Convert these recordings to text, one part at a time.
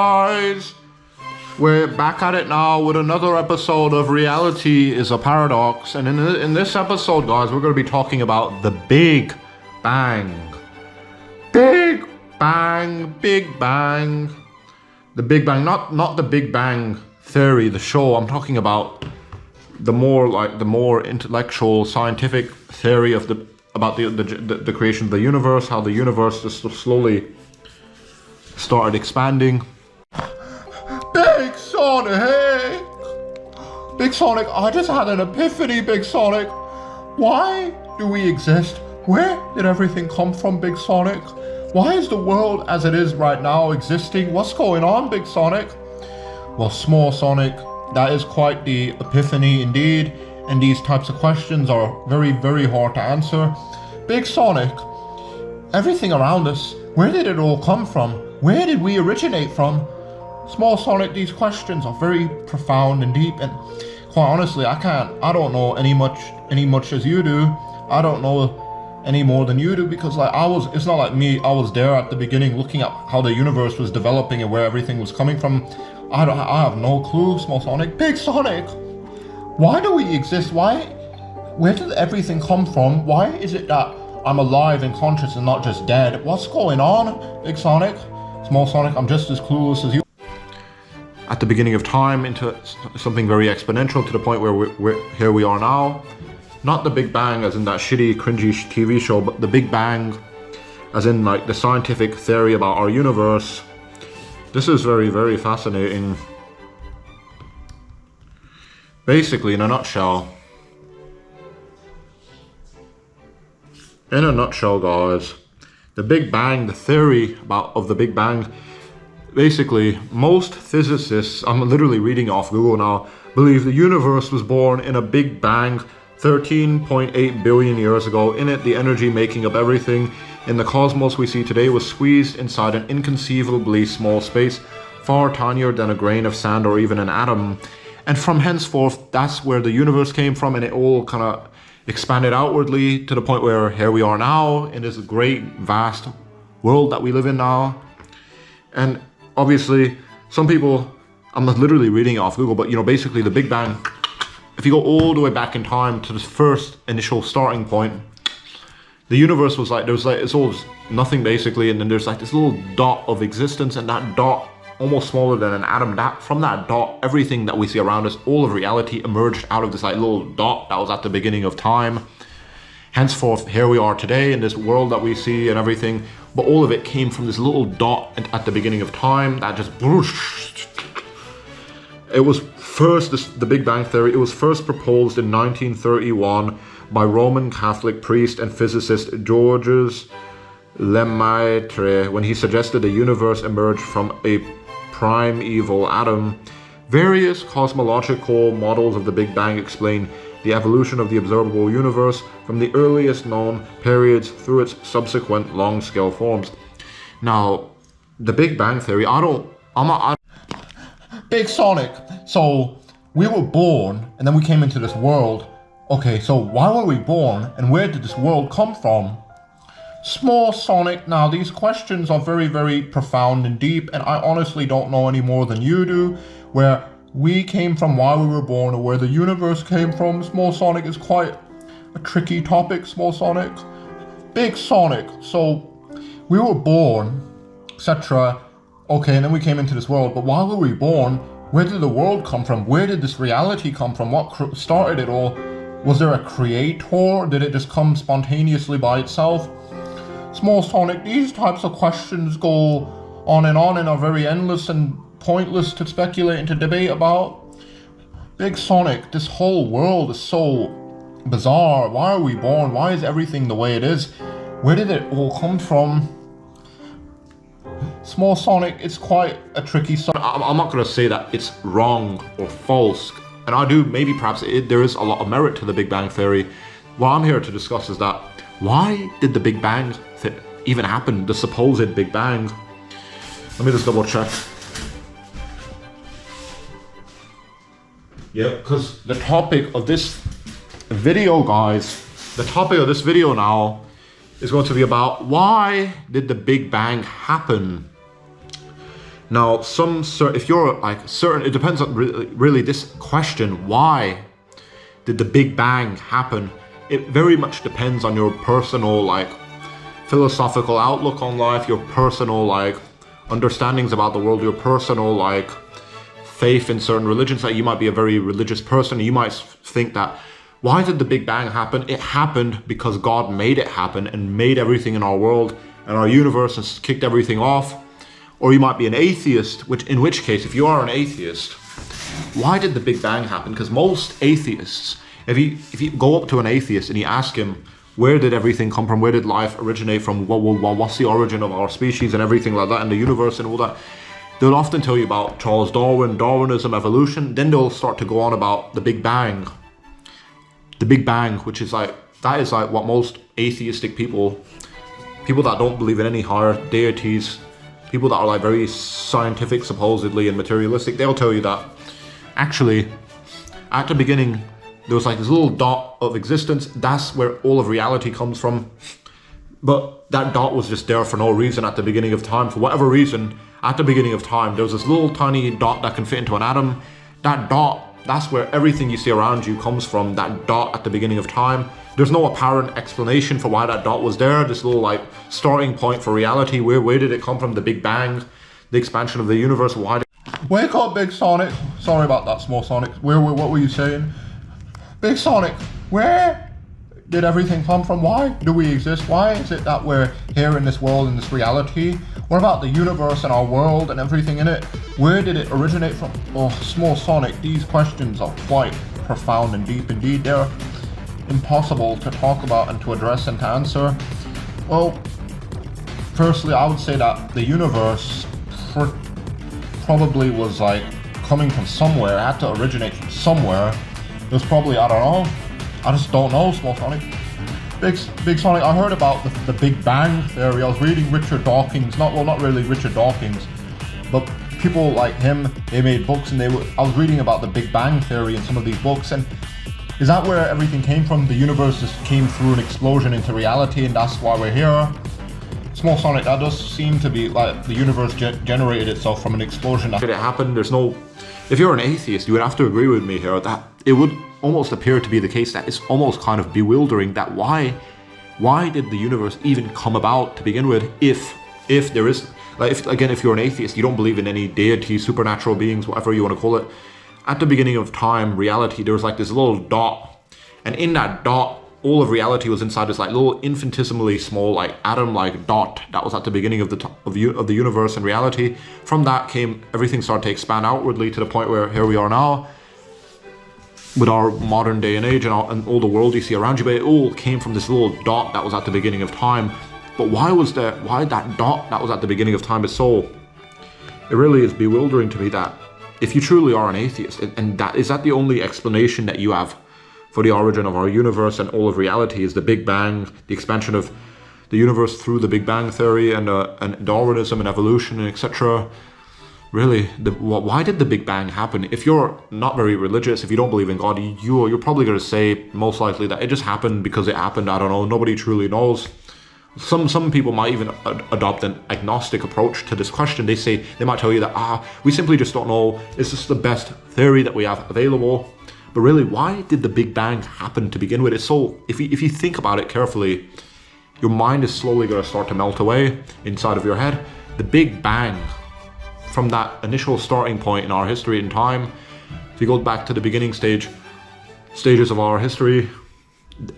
guys? We're back at it now with another episode of Reality is a Paradox. And in this episode, guys, we're going to be talking about the Big Bang. Big Bang, Big Bang. The Big Bang, not the Big Bang Theory, the show. I'm talking about the more intellectual, scientific theory of about the creation of the universe, how the universe just slowly started expanding. Big Sonic! Big Sonic, I just had an epiphany, Big Sonic. Why do we exist? Where did everything come from, Big Sonic? Why is the world as it is right now existing? What's going on, Big Sonic? Well, Small Sonic, that is quite the epiphany indeed, and these types of questions are very, very hard to answer. Big Sonic, everything around us, where did it all come from? Where did we originate from? Small Sonic, these questions are very profound and deep, and quite honestly, I don't know any much as you do. I don't know any more than you do, because it's not like me, I was there at the beginning looking at how the universe was developing and where everything was coming from. I have no clue, Small Sonic. Big Sonic, why do we exist? Where did everything come from? Why is it that I'm alive and conscious and not just dead? What's going on, Big Sonic? Small Sonic, I'm just as clueless as you. At the beginning of time, into something very exponential, to the point where here we are now. Not the Big Bang as in that shitty, cringy TV show, but the Big Bang as in like the scientific theory about our universe. This is very, very fascinating. Basically, in a nutshell, guys, the Big Bang, the theory of the Big Bang, basically, most physicists, I'm literally reading off Google now, believe the universe was born in a Big Bang 13.8 billion years ago. In it, the energy making up everything in the cosmos we see today was squeezed inside an inconceivably small space, far tinier than a grain of sand or even an atom. And from henceforth, that's where the universe came from, and it all kind of expanded outwardly to the point where here we are now in this great, vast world that we live in now. And obviously, some people, I'm not literally reading it off Google, but basically the Big Bang, if you go all the way back in time to the first initial starting point, the universe was it's all nothing basically, and then there's like this little dot of existence, and that dot, almost smaller than an atom, from that dot, everything that we see around us, all of reality emerged out of this little dot that was at the beginning of time. Henceforth, here we are today in this world that we see and everything, but all of it came from this little dot at the beginning of time that just whoosh. It was first, the Big Bang Theory, it was first proposed in 1931 by Roman Catholic priest and physicist Georges Lemaitre when he suggested the universe emerged from a primeval atom. Various cosmological models of the Big Bang explain the evolution of the observable universe from the earliest known periods through its subsequent long-scale forms. Now, the Big Bang Theory, Big Sonic, so we were born and then we came into this world. Okay, so why were we born and where did this world come from? Small Sonic, now these questions are very, very profound and deep, and I honestly don't know any more than you do, where we came from, why we were born, or where the universe came from. Small Sonic is quite a tricky topic, Small Sonic. Big Sonic, so we were born, etc. Okay, and then we came into this world, but why were we born? Where did the world come from? Where did this reality come from? What started it all? Was there a creator? Did it just come spontaneously by itself? Small Sonic, these types of questions go on and are very endless and pointless to speculate and to debate about. Big Sonic, this whole world is so bizarre. Why are we born? Why is everything the way it is? Where did it all come from? Small Sonic, it's quite a tricky subject. I'm not going to say that it's wrong or false, and I do, maybe perhaps there is a lot of merit to the Big Bang Theory. What I'm here to discuss is that, why did the Big Bang even happen, the supposed Big Bang? Let me just double check. Yeah, because the topic of this video, guys, the topic of this video now is going to be about, why did the Big Bang happen? Now, if you're like certain, it depends on really this question, why did the Big Bang happen? It very much depends on your personal like philosophical outlook on life, your personal like understandings about the world, your personal like faith in certain religions. That you might be a very religious person, you might think that why did the Big Bang happen? It happened because God made it happen and made everything in our world and our universe and kicked everything off. Or you might be an atheist, in which case, if you are an atheist, why did the Big Bang happen? Because most atheists, if you go up to an atheist and you ask him, where did everything come from? Where did life originate from? What's the origin of our species and everything like that, and the universe and all that? They'll often tell you about Charles Darwin, Darwinism, evolution. Then they'll start to go on about the Big Bang. The Big Bang, which is like, that is like what most atheistic people that don't believe in any higher deities, people that are like very scientific supposedly and materialistic, they'll tell you that actually at the beginning there was like this little dot of existence. That's where all of reality comes from. But that dot was just there for no reason at the beginning of time. For whatever reason, at the beginning of time, there was this little tiny dot that can fit into an atom. That dot, that's where everything you see around you comes from, that dot at the beginning of time. There's no apparent explanation for why that dot was there, this little like starting point for reality. Where did it come from? The Big Bang, the expansion of the universe. Wake up, Big Sonic. Sorry about that, Small Sonic. What were you saying? Big Sonic, where did everything come from? Why do we exist? Why is it that we're here in this world, in this reality? What about the universe and our world and everything in it? Where did it originate from? Oh, Small Sonic, these questions are quite profound and deep indeed. They're impossible to talk about and to address and to answer. Well, firstly, I would say that the universe probably was like coming from somewhere. It had to originate from somewhere. It was probably, I don't know. I just don't know, Small Sonic. Big Sonic, I heard about the Big Bang Theory. I was reading Richard Dawkins, not really Richard Dawkins, but people like him, they made books and I was reading about the Big Bang Theory in some of these books, and is that where everything came from? The universe just came through an explosion into reality and that's why we're here? Small Sonic, that does seem to be like the universe generated itself from an explosion. Did it happen? If you're an atheist, you would have to agree with me here that it would almost appear to be the case that it's almost kind of bewildering that why did the universe even come about to begin with if there is, like, if you're an atheist, you don't believe in any deity, supernatural beings, whatever you want to call it. At the beginning of time, reality, there was like this little dot, and in that dot, all of reality was inside this like little infinitesimally small like atom-like dot that was at the beginning of the universe and reality. From that came, everything started to expand outwardly to the point where here we are now with our modern day and age and all the world you see around you. But it all came from this little dot that was at the beginning of time. But why that dot that was at the beginning of time is so, it really is bewildering to me that if you truly are an atheist, and is that the only explanation that you have for the origin of our universe and all of reality is the Big Bang, the expansion of the universe through the Big Bang Theory and Darwinism and evolution and etc. Really, why did the Big Bang happen? If you're not very religious, if you don't believe in God, you're probably going to say most likely that it just happened because it happened. I don't know. Nobody truly knows. Some people might even adopt an agnostic approach to this question. They might tell you that we simply just don't know. It's just the best theory that we have available. But really, why did the Big Bang happen to begin with? It's so, if you think about it carefully, your mind is slowly going to start to melt away inside of your head. The Big Bang, from that initial starting point in our history and time, if you go back to the beginning stages of our history,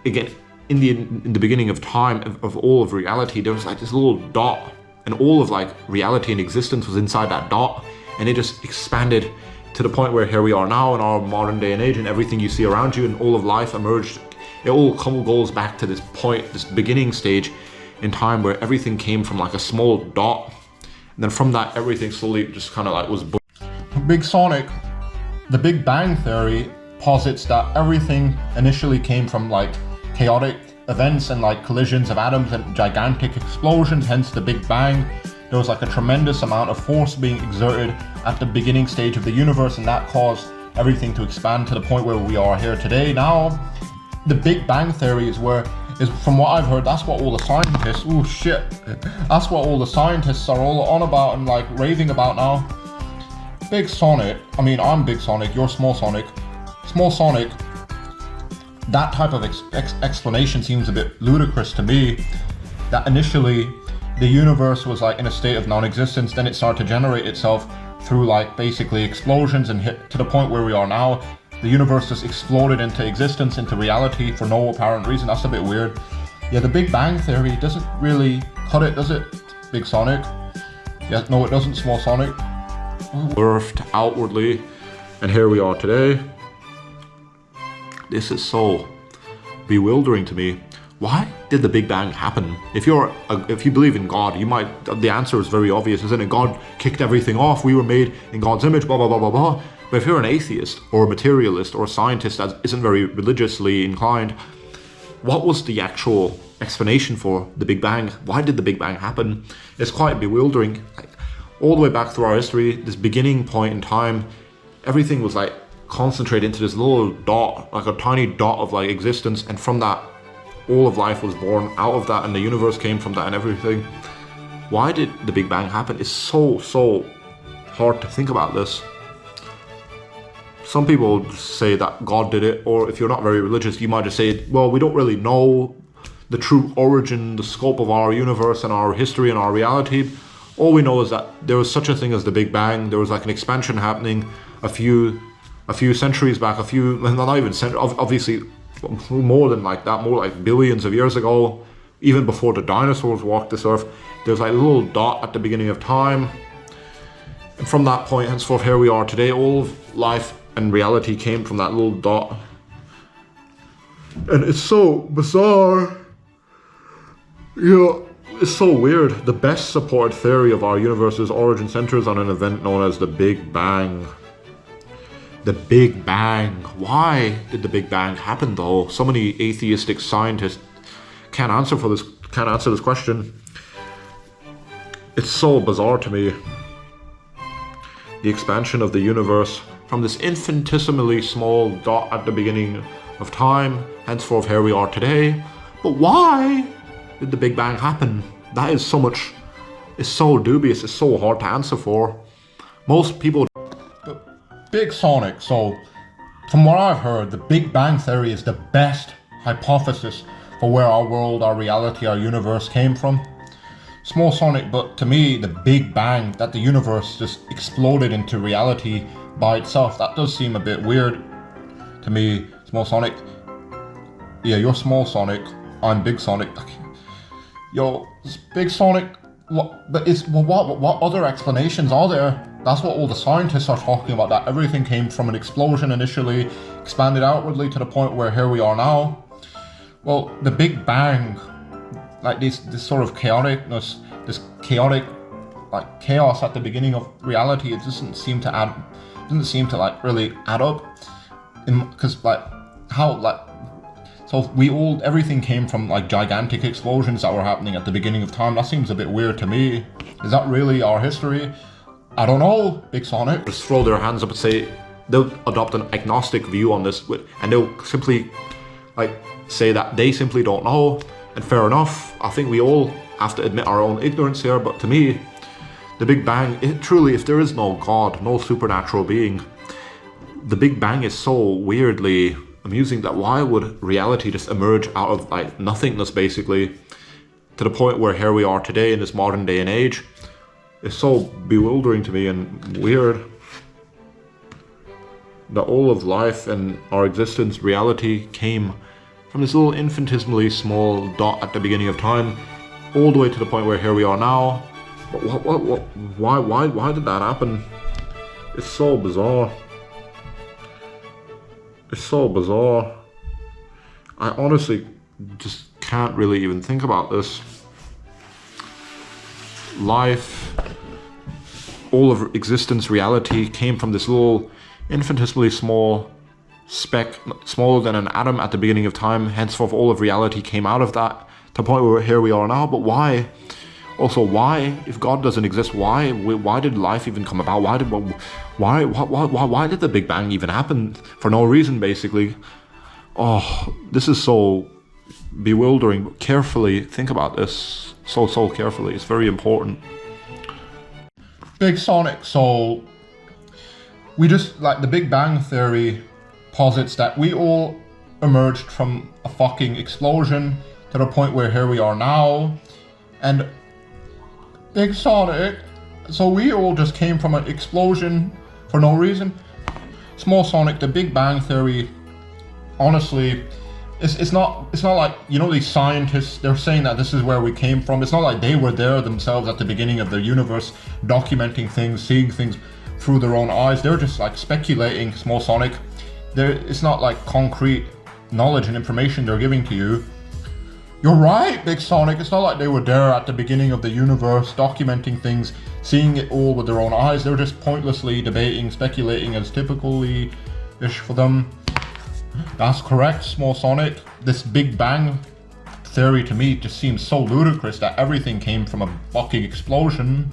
again, in the beginning of time, of all of reality, there was like this little dot, and all of like reality and existence was inside that dot, and it just expanded to the point where here we are now in our modern day and age, and everything you see around you and all of life emerged. It all goes back to this point, this beginning stage in time where everything came from like a small dot, and then from that everything slowly just kind of like was born. Big Sonic, the Big Bang Theory posits that everything initially came from like chaotic events and like collisions of atoms and gigantic explosions, hence the Big Bang. There was like a tremendous amount of force being exerted at the beginning stage of the universe, and that caused everything to expand to the point where we are here today. Now, the Big Bang Theory is where is, from what I've heard, that's what all the scientists, oh shit, that's what all the scientists are all on about and like raving about now. Big Sonic, I mean, I'm Big Sonic, you're Small Sonic. Small Sonic, that type of explanation seems a bit ludicrous to me. That initially the universe was like in a state of non-existence, then it started to generate itself through like basically explosions and hit to the point where we are now. The universe just exploded into existence, into reality for no apparent reason. That's a bit weird. Yeah, the Big Bang Theory doesn't really cut it, does it, Big Sonic? Yeah, no, it doesn't, Small Sonic. Birthed outwardly, and here we are today. This is so bewildering to me. Why did the Big Bang happen? If you believe in God, you might. The answer is very obvious, isn't it? God kicked everything off. We were made in God's image. Blah blah blah blah blah. But if you're an atheist or a materialist or a scientist that isn't very religiously inclined, what was the actual explanation for the Big Bang? Why did the Big Bang happen? It's quite bewildering. Like, all the way back through our history, this beginning point in time, everything was like concentrated into this little dot, like a tiny dot of like existence, and from that, all of life was born out of that, and the universe came from that and everything. Why did the Big Bang happen? It's so hard to think about this. Some people say that God did it, or if you're not very religious, you might just say, well, we don't really know the true origin, the scope of our universe and our history and our reality. All we know is that there was such a thing as the Big Bang. There was like an expansion happening a few centuries back, not even centuries, obviously more than like that, more like billions of years ago, even before the dinosaurs walked this earth. There's like a little dot at the beginning of time. And from that point, henceforth, here we are today. All of life and reality came from that little dot. And it's so bizarre. It's so weird. The best supported theory of our universe's origin centers on an event known as the Big Bang. The Big Bang. Why did the Big Bang happen though? So many atheistic scientists can't answer this question. It's so bizarre to me. The expansion of the universe from this infinitesimally small dot at the beginning of time, henceforth here we are today. But why did the Big Bang happen? That is it's so dubious, it's so hard to answer for. Most people... Big Sonic, so from what I've heard, the Big Bang Theory is the best hypothesis for where our world, our reality, our universe came from. Small Sonic, but to me, the Big Bang, that the universe just exploded into reality by itself, that does seem a bit weird to me. Small Sonic, yeah, you're Small Sonic, I'm Big Sonic. Yo, Big Sonic, what other explanations are there? That's what all the scientists are talking about, that everything came from an explosion initially, expanded outwardly to the point where here we are now. Well, the Big Bang, like this sort of chaoticness, this chaotic like chaos at the beginning of reality, it doesn't seem to like really add up. Because like how like so everything came from like gigantic explosions that were happening at the beginning of time. That seems a bit weird to me. Is that really our history? I don't know, Big Sonic. Just throw their hands up and say they'll adopt an agnostic view on this, and they'll simply like say that they simply don't know. And fair enough. I think we all have to admit our own ignorance here. But to me, the Big Bang, truly, if there is no God, no supernatural being, the Big Bang is so weirdly amusing that why would reality just emerge out of like nothingness, basically, to the point where here we are today in this modern day and age? It's so bewildering to me and weird that all of life and our existence, reality, came from this little infinitesimally small dot at the beginning of time, all the way to the point where here we are now. But why did that happen? It's so bizarre. It's so bizarre. I honestly just can't really even think about this. Life, all of existence, reality came from this little infinitesimally small speck, smaller than an atom at the beginning of time. Henceforth all of reality came out of that to the point where here we are now. But why? Also, why, if God doesn't exist, why did life even come about? Why did the Big Bang even happen? For no reason, basically. Oh, this is so bewildering, but carefully think about this so carefully. It's very important. Big Sonic, so we just, like, the Big Bang Theory posits that we all emerged from a fucking explosion to the point where here we are now. And Big Sonic, so we all just came from an explosion for no reason. Small Sonic, the Big Bang Theory, honestly, it's not like, you know, these scientists, they're saying that this is where we came from. It's not like they were there themselves at the beginning of the universe, documenting things, seeing things through their own eyes. They're just like speculating, Small Sonic. It's not like concrete knowledge and information they're giving to you. You're right, Big Sonic. It's not like they were there at the beginning of the universe, documenting things, seeing it all with their own eyes. They're just pointlessly debating, speculating, as typically-ish for them. That's correct, Small Sonic. This Big Bang Theory to me just seems so ludicrous that everything came from a fucking explosion.